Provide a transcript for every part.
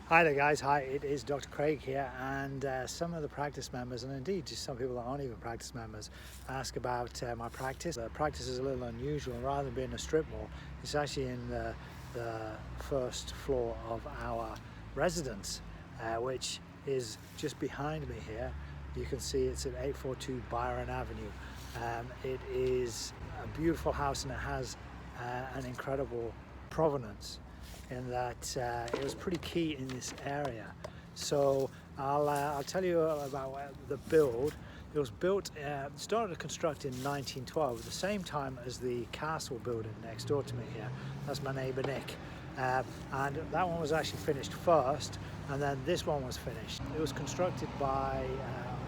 Hi there guys, hi, it is Dr. Craig here, and some of the practice members, and indeed just some people that aren't even practice members, ask about my practice. The practice is a little unusual. Rather than being a strip mall, it's actually in the first floor of our residence, which is just behind me here. You can see it's at 842 Byron Avenue. It is a beautiful house, and it has an incredible provenance in that it was pretty key in this area. So I'll tell you about the build. It was built, started to construct in 1912, at the same time as the castle building next door to me here. That's my neighbour Nick. And that one was actually finished first, and then this one was finished. It was constructed by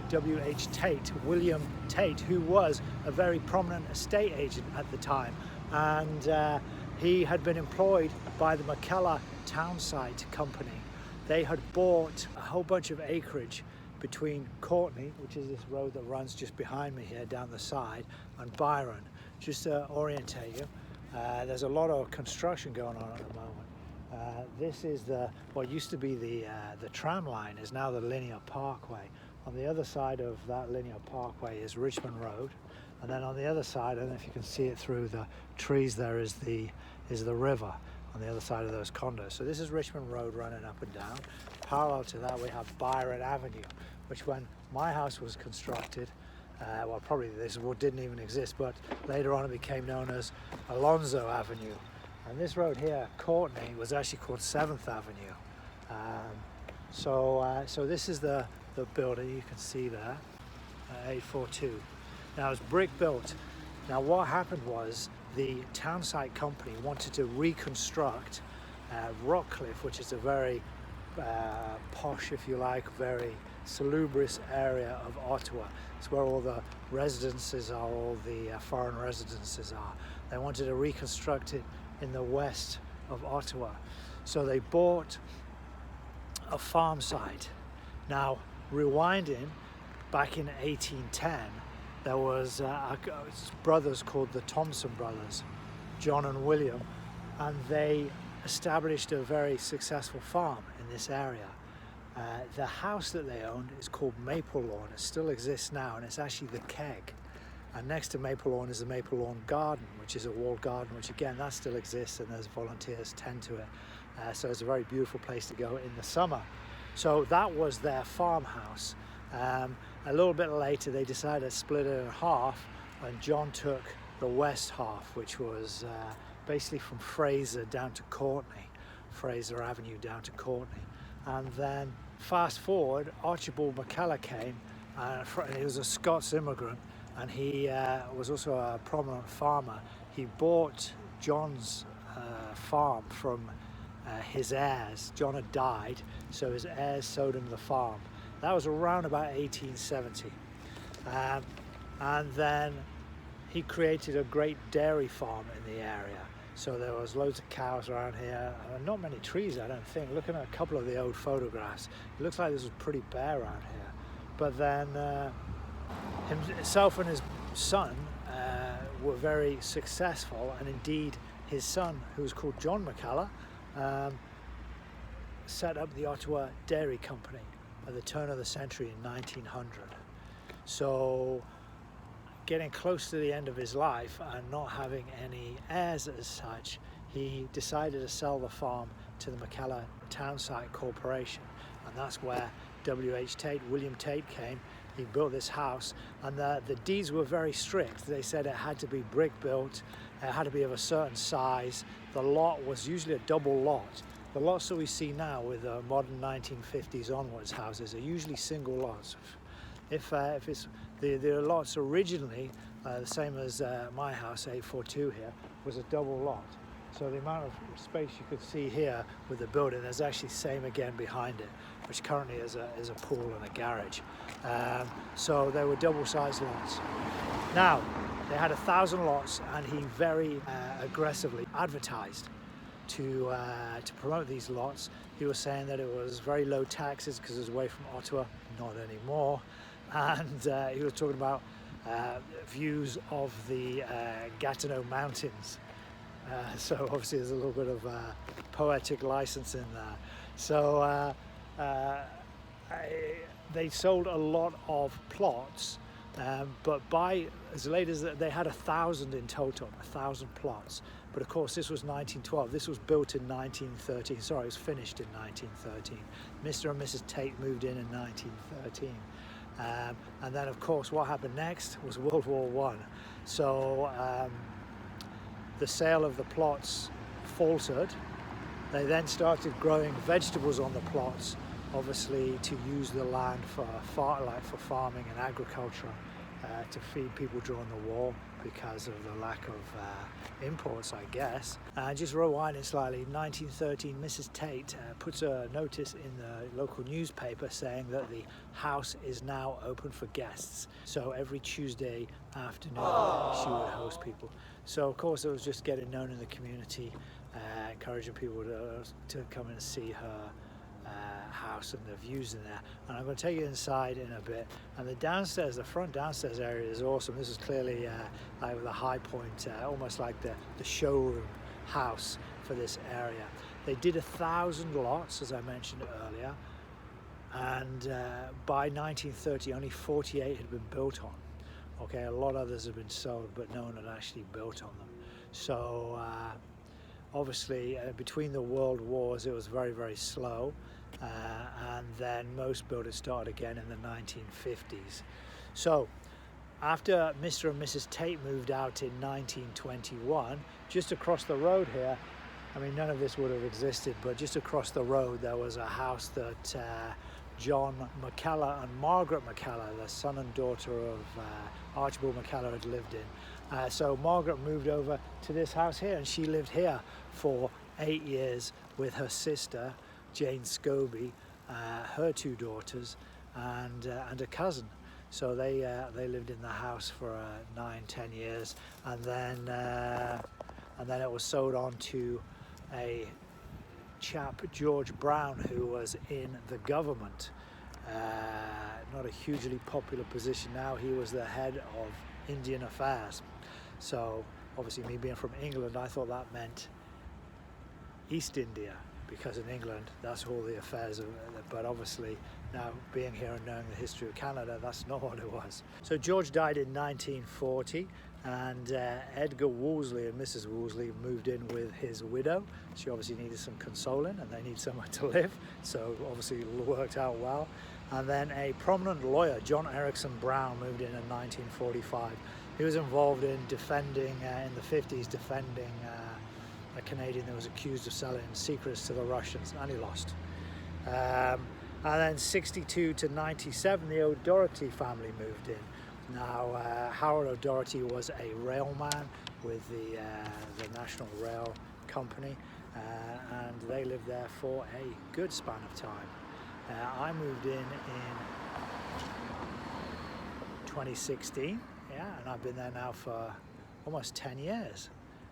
W.H. Tate, William Tate, who was a very prominent estate agent at the time. And he had been employed by the McKellar Townsite Company. They had bought a whole bunch of acreage between Courtney, which is this road that runs just behind me here down the side, and Byron. Just to orientate you, there's a lot of construction going on at the moment. This is what used to be the tram line is now the linear parkway. On the other side of that linear parkway is Richmond Road. And then on the other side, I don't know if you can see it through the trees, there is the river on the other side of those condos. So this is Richmond Road running up and down. Parallel to that, we have Byron Avenue, which when my house was constructed, well, probably this didn't even exist, but later on it became known as Alonzo Avenue. And this road here, Courtney, was actually called 7th Avenue. So this is the building you can see there, 842. Now it's brick built. Now what happened was the Townsite Company wanted to reconstruct Rockcliffe, which is a very posh, if you like, very salubrious area of Ottawa. It's where all the residences are, all the foreign residences are. They wanted to reconstruct it in the west of Ottawa. So they bought a farm site. Now, rewinding back in 1810, there was brothers called the Thompson brothers, John and William, and they established a very successful farm in this area. The house that they owned is called Maple Lawn. It still exists now, and it's actually the Keg. And next to Maple Lawn is the Maple Lawn Garden, which is a walled garden, which again, that still exists, and there's volunteers tend to it. So it's a very beautiful place to go in the summer. So that was their farmhouse. A little bit later, they decided to split it in half, and John took the west half, which was basically from Fraser down to Courtney, Fraser Avenue down to Courtney. And then fast forward, Archibald McKellar came, and he was a Scots immigrant, and he was also a prominent farmer. He bought John's farm from his heirs. John had died, so his heirs sold him the farm. That was around about 1870. And then he created a great dairy farm in the area. So there was loads of cows around here, not many trees, I don't think. Looking at a couple of the old photographs, it looks like this was pretty bare around here. But then himself and his son were very successful, and indeed his son, who was called John McKellar, set up the Ottawa Dairy Company at the turn of the century in 1900. So getting close to the end of his life and not having any heirs as such, he decided to sell the farm to the McKellar Townsite Corporation, and that's where W.H. Tate, William Tate came. He built this house, and the deeds were very strict. They said it had to be brick built, it had to be of a certain size. The lot was usually a double lot. The lots that we see now with modern 1950s onwards houses are usually single lots. If it's the lots originally, the same as my house, 842 here, was a double lot. So the amount of space you could see here with the building, there's actually same again behind it, which currently is a pool and a garage. So they were double-sized lots. Now, they had 1,000 lots, and he very aggressively advertised to promote these lots. He was saying that it was very low taxes because it was away from Ottawa, not anymore. And he was talking about views of the Gatineau Mountains. So obviously there's a little bit of poetic license in there. So they sold a lot of plots, but by as late as they had 1,000 in total, 1,000 plots. But of course, this was 1912. This was built in 1913. Sorry, it was finished in 1913. Mr. and Mrs. Tate moved in 1913. And then, of course, what happened next was World War I. So the sale of the plots faltered. They then started growing vegetables on the plots, obviously to use the land for farming and agriculture, to feed people during the war because of the lack of imports, I guess. Just rewinding slightly, 1913, Mrs. Tate puts a notice in the local newspaper saying that the house is now open for guests. So every Tuesday afternoon she would host people. So of course it was just getting known in the community, encouraging people to come and see her house and the views in there. And I'm going to take you inside in a bit. And the downstairs, the front downstairs area is awesome. This is clearly like the high point, almost like the showroom house for this area. They did 1,000 lots, as I mentioned earlier, and by 1930 only 48 had been built on. Okay, a lot others have been sold, but no one had actually built on them. So obviously between the world wars it was very, very slow, and then most builders started again in the 1950s. So after Mr. and Mrs. Tate moved out in 1921, just across the road here, I mean, none of this would have existed, but just across the road there was a house that John McKellar and Margaret McKellar, the son and daughter of Archibald McKellar, had lived in. So Margaret moved over to this house here, and she lived here for 8 years with her sister, Jane Scobie, her 2 daughters, and a cousin. So they lived in the house for 9-10 years, and then it was sold on to a chap, George Brown, who was in the government. Not a hugely popular position now. He was the head of Indian Affairs. So obviously, me being from England, I thought that meant East India, because in England that's all the affairs of, but obviously now being here and knowing the history of Canada, that's not what it was. So George died in 1940, and Edgar Wolseley and Mrs. Wolseley moved in with his widow. She obviously needed some consoling, and they need somewhere to live, so obviously it worked out well. And then a prominent lawyer, John Erickson Brown, moved in 1945. He was involved in defending, in the 50s, defending a Canadian that was accused of selling secrets to the Russians, and he lost. And then 62 to 97, the O'Doherty family moved in. Now, Howard O'Doherty was a railman with the National Rail Company, and they lived there for a good span of time. I moved in 2016, yeah, and I've been there now for almost 10 years.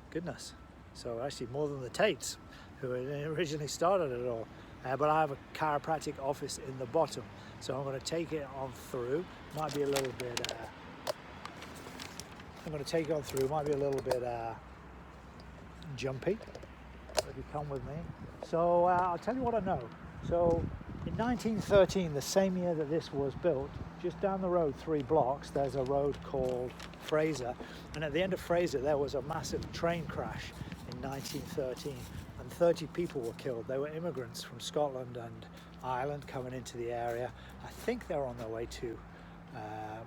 Goodness. So actually more than the Tates, who originally started it all. But I have a chiropractic office in the bottom, so I'm going to take it on through. Might be a little bit. I'm going to take it on through. Might be a little bit jumpy. If you come with me. So I'll tell you what I know. So in 1913, the same year that this was built, just down the road 3 blocks, there's a road called Fraser, and at the end of Fraser there was a massive train crash in 1913, and 30 people were killed. They were immigrants from Scotland and Ireland coming into the area. I think they were on their way to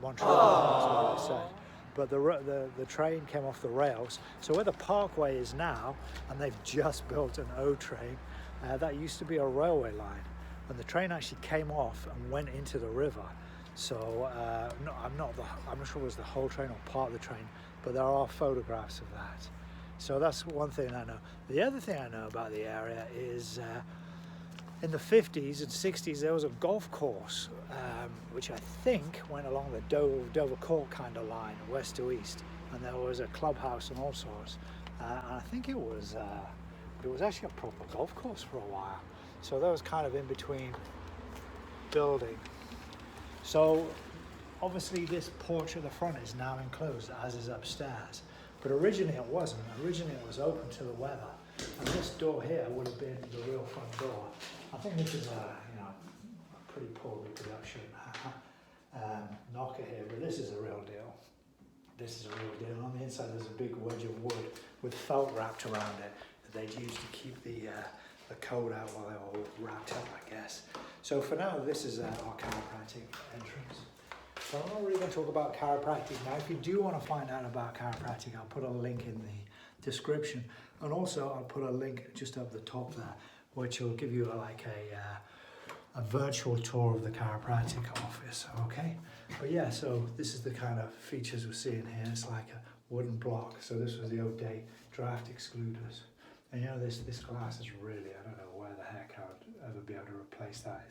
Montreal, that's what they said. But the train came off the rails. So where the parkway is now, and they've just built an O train, that used to be a railway line, and the train actually came off and went into the river. So I'm not sure it was the whole train or part of the train, but there are photographs of that. So that's one thing I know. The other thing I know about the area is in the 50s and 60s there was a golf course which I think went along the Dover Court kind of line, west to east, and there was a clubhouse and all sorts. And I think it was actually a proper golf course for a while. So that was kind of in between building. So obviously this porch at the front is now enclosed, as is upstairs. But originally it wasn't. Originally it was open to the weather. And this door here would have been the real front door. I think this is a pretty poor reproduction knocker here, but this is a real deal. This is a real deal. On the inside there's a big wedge of wood with felt wrapped around it that they'd use to keep the cold out while they were all wrapped up, I guess. So for now, this is our chiropractic entrance. So I'm not really going to talk about chiropractic now. If you do want to find out about chiropractic, I'll put a link in the description, and also I'll put a link just up the top there, which will give you a virtual tour of the chiropractic office. Okay, but yeah, so this is the kind of features we're seeing here. It's like a wooden block. So this was the old day draft excluders. And you know, this glass is really, I don't know where the heck I would ever be able to replace that.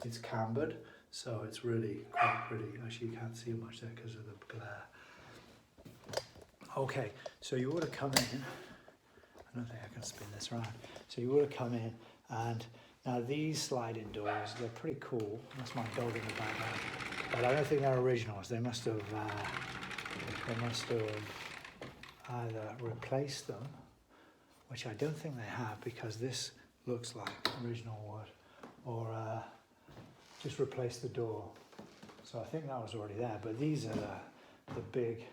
It's cambered, so it's really quite pretty. Actually, you can't see much there because of the glare. Okay, so you would have come in, I don't think I can spin this around. So you would have come in, and now these sliding doors, they're pretty cool. That's my dog in the background. But I don't think they're originals. They must have either replaced them, which I don't think they have, because this looks like original wood, or just replace the door. So I think that was already there, but these are the big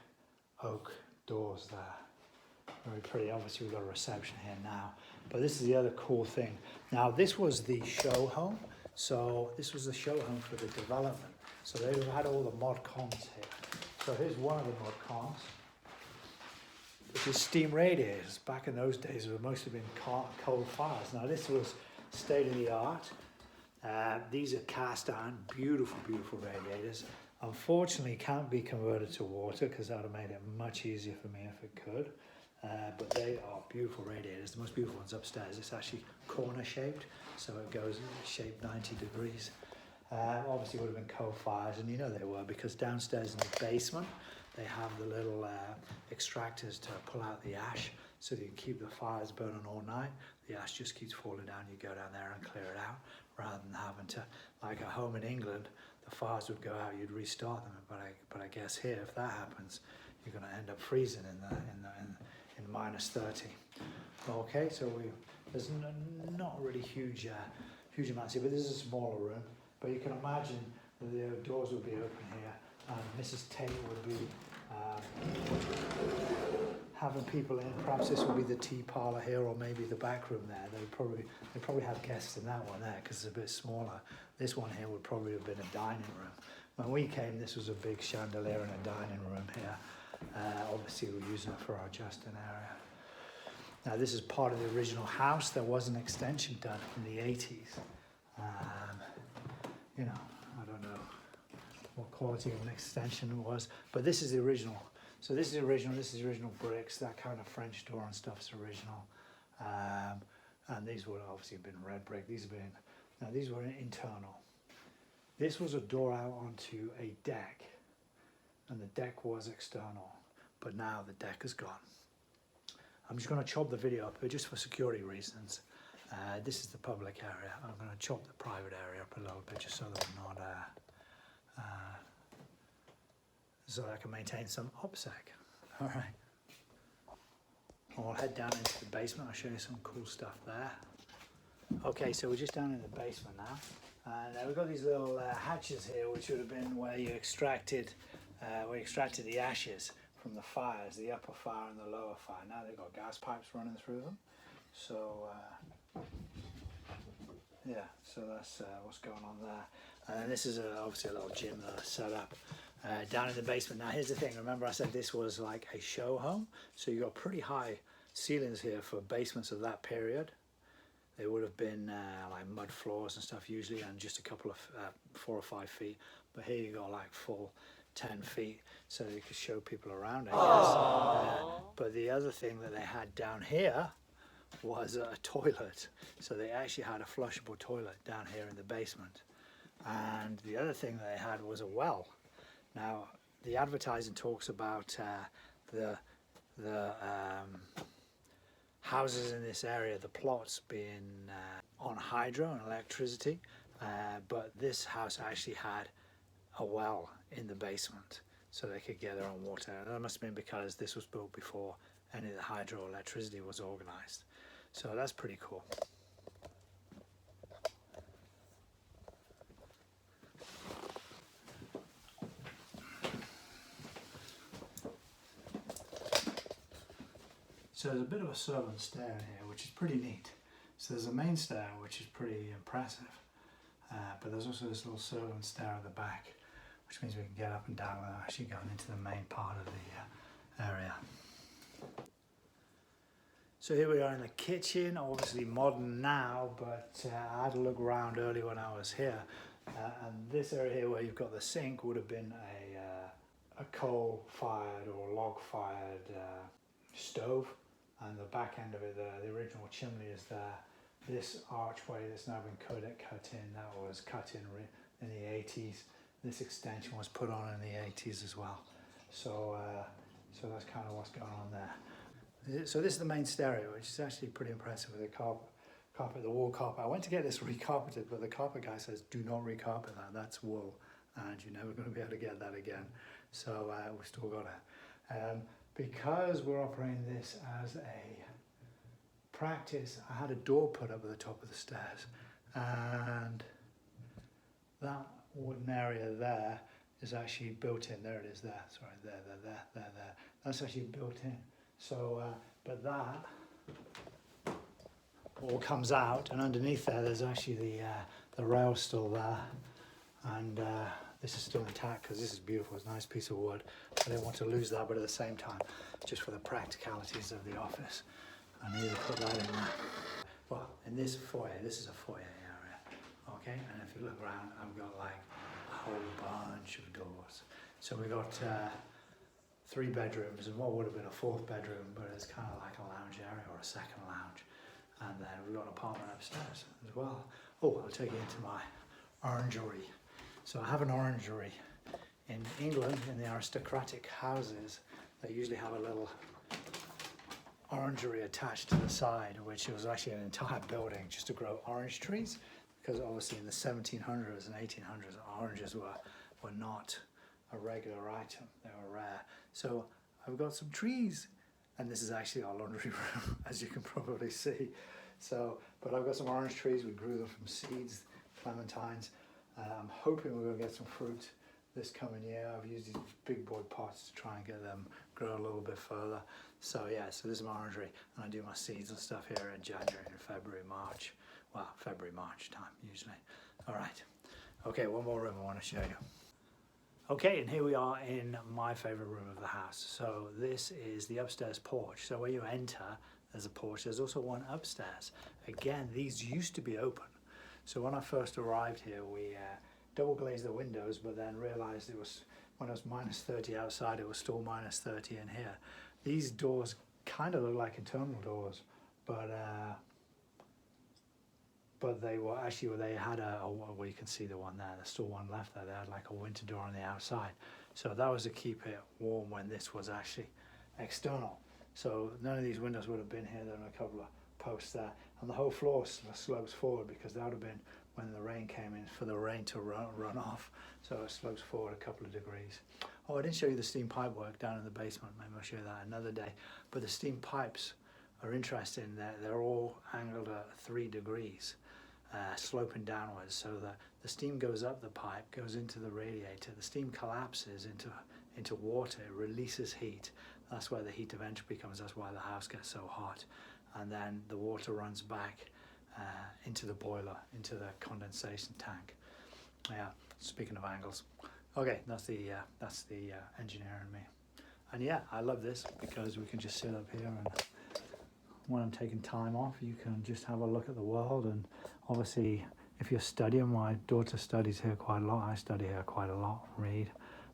oak doors there. Very pretty. Obviously we've got a reception here now, but this is the other cool thing. Now this was the show home, so this was the show home for the development. So they had all the mod cons here. So here's one of the mod cons, which is steam radiators. Back in those days, it would mostly been coal fires. Now this was state of the art. These are cast iron, beautiful, beautiful radiators. Unfortunately, can't be converted to water because that would have made it much easier for me if it could. But they are beautiful radiators. The most beautiful one's upstairs. It's actually corner shaped, so it goes shaped 90 degrees. Obviously it would have been coal fires, and you know they were, because downstairs in the basement they have the little extractors to pull out the ash so that you can keep the fires burning all night. The ash just keeps falling down. You go down there and clear it out, rather than having to, like at home in England, the fires would go out, you'd restart them. But I guess here, if that happens, you're going to end up freezing in minus 30. Okay, so there's not really huge amounts here, but this is a smaller room. But you can imagine that the doors would be open here, and Mrs. Tate would be having people in. Perhaps this would be the tea parlour here, or maybe the back room there. They probably have guests in that one there because it's a bit smaller. This one here would probably have been a dining room. When we came, this was a big chandelier in a dining room here. Obviously we're using it for our Justin area. Now this is part of the original house. There was an extension done in the 80s. You know, I don't know what quality of an extension it was, but this is the original. So this is the original. This is the original bricks. That kind of French door and stuff's original. And these would obviously have been red brick. These were internal. This was a door out onto a deck, and the deck was external, but now the deck is gone. I'm just going to chop the video up just for security reasons. This is the public area. I'm going to chop the private area up a little bit just so that we're not, so I can maintain some OPSEC. All right. I'll head down into the basement. I'll show you some cool stuff there. Okay, so we're just down in the basement now, and we've got these little hatches here, which would have been where you extracted the ashes from the fires, the upper fire and the lower fire. Now they've got gas pipes running through them. So yeah, so that's what's going on there. And this is obviously a little gym that I set up down in the basement. Now here's the thing, remember I said this was like a show home, so you got pretty high ceilings here for basements of that period. They would have been like mud floors and stuff usually, and just a couple of 4 or 5 feet. But here you got like full 10 feet, so you could show people around, I guess. But the other thing that they had down here was a toilet. So they actually had a flushable toilet down here in the basement. And the other thing they had was a well. Now, the advertising talks about the houses in this area, the plots being on hydro and electricity, but this house actually had a well in the basement, so they could get their own water. And that must have been because this was built before any of the hydroelectricity was organized. So that's pretty cool. So there's a bit of a servant stair in here, which is pretty neat. So there's a main stair, which is pretty impressive, but there's also this little servant stair at the back, which means we can get up and down without actually going into the main part of the area. So here we are in the kitchen, obviously modern now, but I had a look around early when I was here, and this area here where you've got the sink would have been a coal-fired or log-fired stove. And the back end of it, the original chimney is there. This archway that's now been cut in, that was cut in the 80s. This extension was put on in the 80s as well. So so that's kind of what's going on there. So this is the main stereo, which is actually pretty impressive with the carpet, the wall carpet. I went to get this recarpeted, but the carpet guy says, do not recarpet that, that's wool, and you're never going to be able to get that again. So we've still got it. Because we're operating this as a practice, I had a door put up at the top of the stairs, and that wooden area there is actually built in. There it is there, sorry, there. That's actually built in. So, but that all comes out, and underneath there's actually the rail still there, and this is still intact because this is beautiful. It's a nice piece of wood. I didn't want to lose that, but at the same time, just for the practicalities of the office, I need to put that in there. Well, in this foyer, this is a foyer area, okay? And if you look around, I've got like a whole bunch of doors. So we got 3 bedrooms and what would have been a 4th bedroom, but it's kind of like a lounge area or a second lounge. And then we've got an apartment upstairs as well. Oh, I'll take you into my orangery. So I have an orangery. In England, in the aristocratic houses, they usually have a little orangery attached to the side, which was actually an entire building just to grow orange trees, because obviously in the 1700s and 1800s, oranges were not a regular item, they were rare. So I've got some trees, and this is actually our laundry room, as you can probably see. So, but I've got some orange trees, we grew them from seeds, clementines. I'm hoping we're going to get some fruit this coming year. I've used these big boy pots to try and get them grow a little bit further. So yeah, so this is my orangery, and I do my seeds and stuff here in January and February, March. Well, February, March time usually. All right. Okay, one more room I want to show you. Okay, and here we are in my favorite room of the house. So this is the upstairs porch. So when you enter, there's a porch. There's also one upstairs. Again, these used to be open. So when I first arrived here, we double glazed the windows, but then realized it was, when it was minus 30 outside, it was still minus 30 in here. These doors kind of look like internal doors, but they were actually, they had well, you can see the one there, there's still one left there. They had like a winter door on the outside. So that was to keep it warm when this was actually external. So none of these windows would have been here. There were a couple of posts there, and the whole floor slopes forward, because that would have been when the rain came in, for the rain to run off. So it slopes forward a couple of degrees. Oh, I didn't show you the steam pipe work down in the basement. Maybe I'll show you that another day. But the steam pipes are interesting. They're all angled at 3 degrees, sloping downwards, so that the steam goes up the pipe, goes into the radiator. The steam collapses into water, it releases heat. That's where the heat of entropy comes. That's why the house gets so hot. And then the water runs back into the boiler, into the condensation tank. Yeah, speaking of angles. Okay, that's the engineer in me. And yeah, I love this because we can just sit up here, and when I'm taking time off, you can just have a look at the world. And obviously, if you're studying, my daughter studies here quite a lot. I study here quite a lot, read.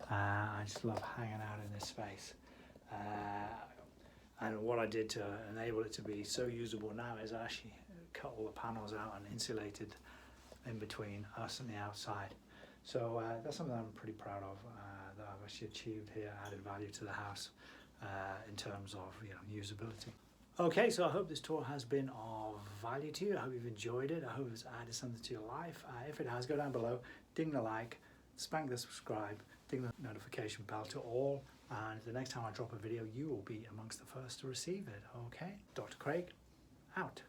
I just love hanging out in this space. And what I did to enable it to be so usable now is I actually cut all the panels out and insulated in between us and the outside. So that's something I'm pretty proud of, that I've actually achieved here, added value to the house in terms of usability. Okay, so I hope this tour has been of value to you. I hope you've enjoyed it. I hope it's added something to your life. If it has, go down below, ding the like, spank the subscribe, ding the notification bell to all and the next time I drop a video, you will be amongst the first to receive it, okay? Dr. Craig, out.